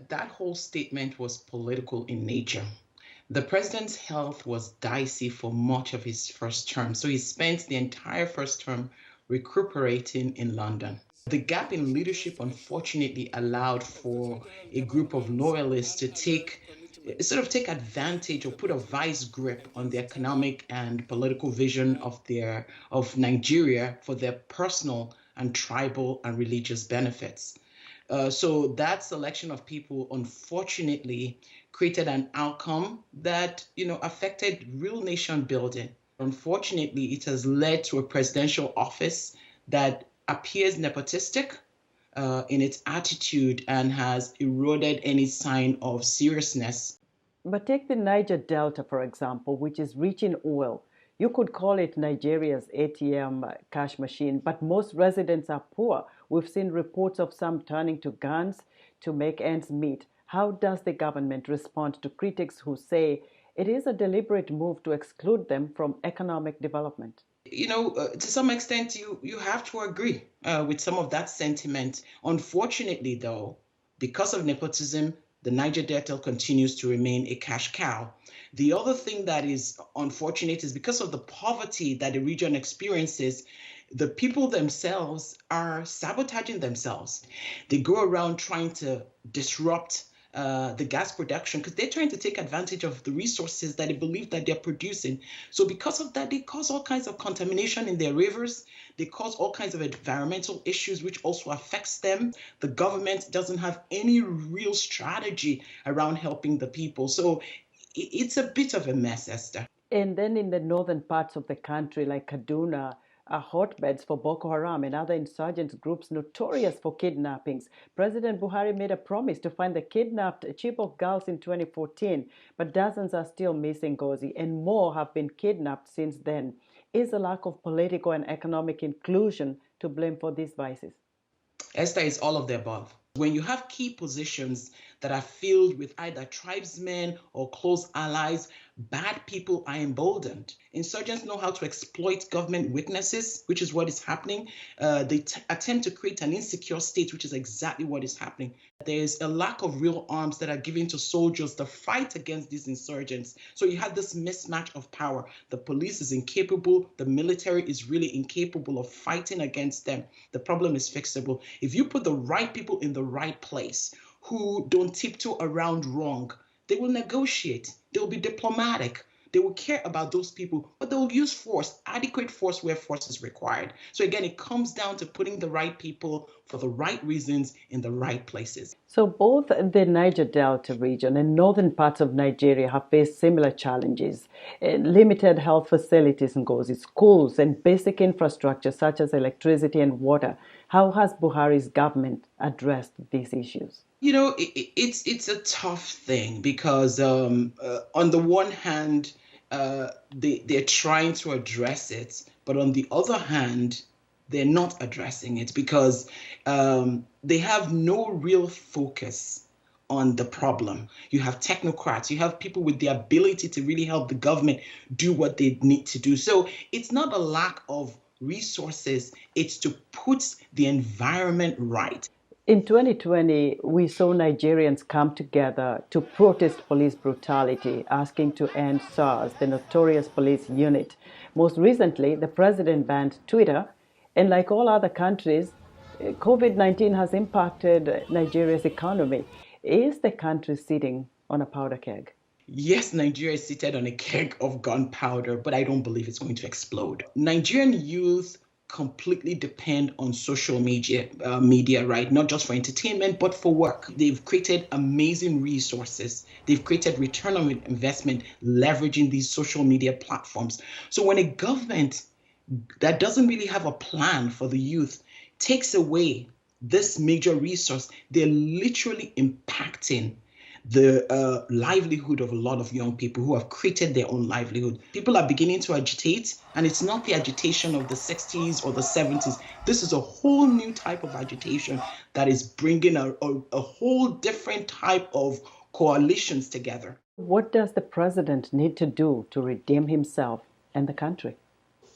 That whole statement was political in nature. The president's health was dicey for much of his first term, so he spent the entire first term recuperating in London. The gap in leadership unfortunately allowed for a group of loyalists to take advantage or put a vice grip on the economic and political vision of Nigeria for their personal and tribal and religious benefits. So that selection of people, unfortunately, created an outcome that affected real nation building. Unfortunately, it has led to a presidential office that appears nepotistic in its attitude and has eroded any sign of seriousness. But take the Niger Delta, for example, which is rich in oil. You could call it Nigeria's ATM cash machine, but most residents are poor. We've seen reports of some turning to guns to make ends meet. How does the government respond to critics who say it is a deliberate move to exclude them from economic development? To some extent, you have to agree with some of that sentiment. Unfortunately, though, because of nepotism, the Niger Delta continues to remain a cash cow. The other thing that is unfortunate is because of the poverty that the region experiences, the people themselves are sabotaging themselves. They go around trying to disrupt the gas production because they're trying to take advantage of the resources that they believe that they're producing. So because of that, they cause all kinds of contamination in their rivers. They cause all kinds of environmental issues, which also affects them. The government doesn't have any real strategy around helping the people. So it's a bit of a mess, Esther. And then in the northern parts of the country, like Kaduna, are hotbeds for Boko Haram and other insurgent groups notorious for kidnappings. President Buhari made a promise to find the kidnapped Chibok girls in 2014, but dozens are still missing, Ngozi, and more have been kidnapped since then. Is the lack of political and economic inclusion to blame for these vices? Esther, is all of the above. When you have key positions that are filled with either tribesmen or close allies, bad people are emboldened. Insurgents know how to exploit government weaknesses, which is what is happening. They attempt to create an insecure state, which is exactly what is happening. There's a lack of real arms that are given to soldiers to fight against these insurgents. So you have this mismatch of power. The police is incapable. The military is really incapable of fighting against them. The problem is fixable. If you put the right people in the right place who don't tiptoe around wrong, they will negotiate. They'll be diplomatic. They will care about those people, but they'll use force, adequate force where force is required. So again, it comes down to putting the right people for the right reasons in the right places. So both the Niger Delta region and northern parts of Nigeria have faced similar challenges. Limited health facilities in Ngozi, schools and basic infrastructure such as electricity and water. How has Buhari's government addressed these issues? It's a tough thing because on the one hand, they're trying to address it, but on the other hand, they're not addressing it because they have no real focus on the problem. You have technocrats, you have people with the ability to really help the government do what they need to do. So it's not a lack of resources, it's to put the environment right. In 2020, we saw Nigerians come together to protest police brutality, asking to end SARS, the notorious police unit. Most recently, the president banned Twitter, and like all other countries, COVID-19 has impacted Nigeria's economy. Is the country sitting on a powder keg? Yes, Nigeria is seated on a keg of gunpowder, but I don't believe it's going to explode. Nigerian youth completely depend on social media, right? Not just for entertainment, but for work. They've created amazing resources. They've created return on investment, leveraging these social media platforms. So when a government that doesn't really have a plan for the youth takes away this major resource, they're literally impacting the livelihood of a lot of young people who have created their own livelihood. People are beginning to agitate, and it's not the agitation of the 60s or the 70s. This is a whole new type of agitation that is bringing a whole different type of coalitions together. What does the president need to do to redeem himself and the country?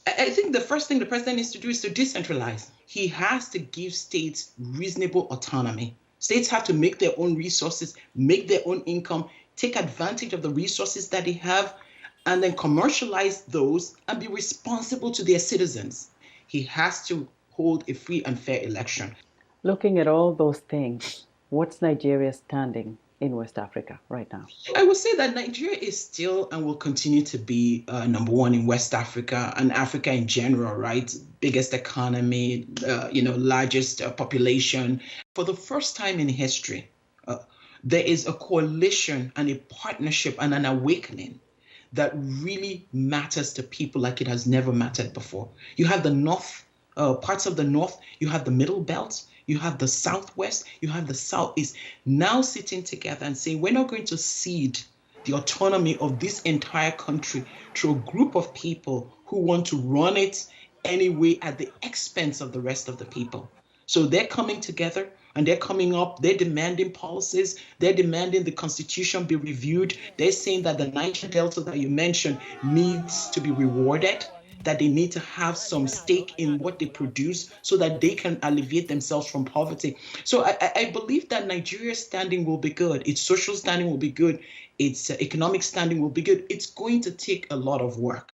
I think the first thing the president needs to do is to decentralize. He has to give states reasonable autonomy. States have to make their own resources, make their own income, take advantage of the resources that they have, and then commercialize those and be responsible to their citizens. He has to hold a free and fair election. Looking at all those things, what's Nigeria's standing in West Africa right now? I would say that Nigeria is still and will continue to be number one in West Africa and Africa in general, right? Biggest economy, largest population. For the first time in history, there is a coalition and a partnership and an awakening that really matters to people like it has never mattered before. You have the north, parts of the north, you have the middle belt, you have the southwest, you have the southeast, now sitting together and saying, we're not going to cede the autonomy of this entire country to a group of people who want to run it anyway at the expense of the rest of the people. So they're coming together and they're coming up, they're demanding policies, they're demanding the constitution be reviewed. They're saying that the Niger Delta that you mentioned needs to be rewarded, that they need to have some stake in what they produce so that they can alleviate themselves from poverty. So I believe that Nigeria's standing will be good. Its social standing will be good. Its economic standing will be good. It's going to take a lot of work.